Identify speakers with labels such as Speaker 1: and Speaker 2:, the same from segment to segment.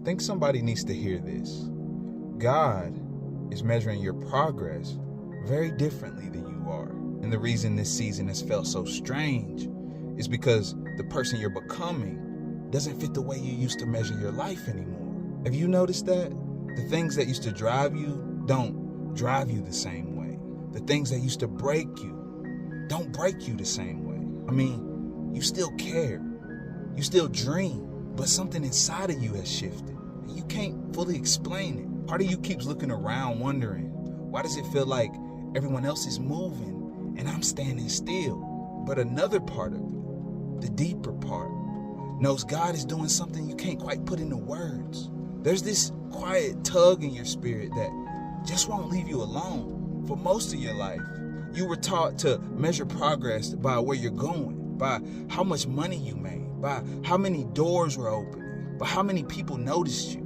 Speaker 1: think somebody needs to hear this. God is measuring your progress very differently than you are. And the reason this season has felt so strange is because the person you're becoming doesn't fit the way you used to measure your life anymore. Have you noticed that? The things that used to drive you don't drive you the same way. The things that used to break you don't break you the same way. I mean, you still care. You still dream, but something inside of you has shifted. And you can't fully explain it. Part of you keeps looking around wondering, why does it feel like everyone else is moving and I'm standing still? But another part of you, the deeper part, knows God is doing something you can't quite put into words. There's this quiet tug in your spirit that just won't leave you alone. For most of your life, you were taught to measure progress by where you're going, by how much money you made, by how many doors were opening, by how many people noticed you,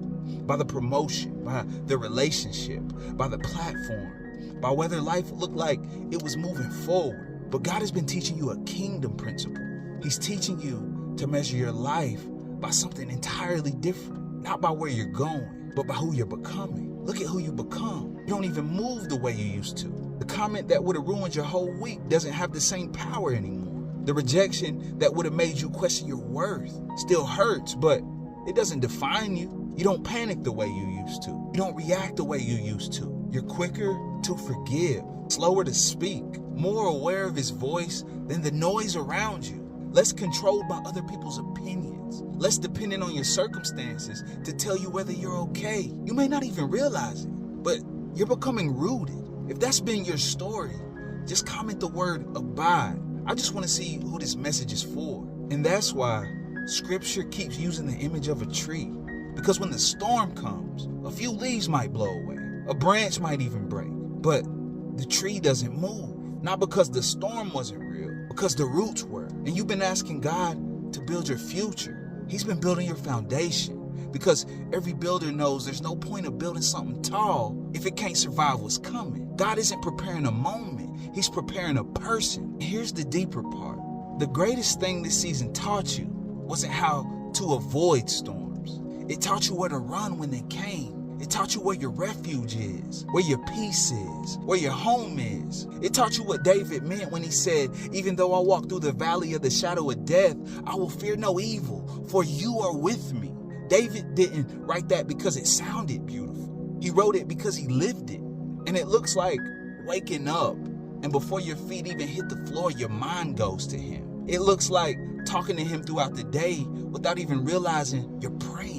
Speaker 1: by the promotion, by the relationship, by the platform, by whether life looked like it was moving forward. But God has been teaching you a kingdom principle. He's teaching you to measure your life by something entirely different, not by where you're going, but by who you're becoming. Look at who you become. You don't even move the way you used to. The comment that would have ruined your whole week doesn't have the same power anymore. The rejection that would have made you question your worth still hurts, but it doesn't define you. You don't panic the way you used to. You don't react the way you used to. You're quicker to forgive, slower to speak, more aware of his voice than the noise around you, less controlled by other people's opinions, less dependent on your circumstances to tell you whether you're okay. You may not even realize it, but you're becoming rooted. If that's been your story, just comment the word abide. I just want to see who this message is for. And that's why Scripture keeps using the image of a tree. Because when the storm comes, a few leaves might blow away, a branch might even break, but the tree doesn't move. Not because the storm wasn't real, because the roots were. And you've been asking God to build your future. He's been building your foundation. Because every builder knows there's no point of building something tall if it can't survive what's coming. God isn't preparing a moment. He's preparing a person. Here's the deeper part. The greatest thing this season taught you wasn't how to avoid storms. It taught you where to run when they came. It taught you where your refuge is, where your peace is, where your home is. It taught you what David meant when he said, even though I walk through the valley of the shadow of death, I will fear no evil, for you are with me. David didn't write that because it sounded beautiful. He wrote it because he lived it. And it looks like waking up, and before your feet even hit the floor, your mind goes to him. It looks like talking to him throughout the day without even realizing you're praying.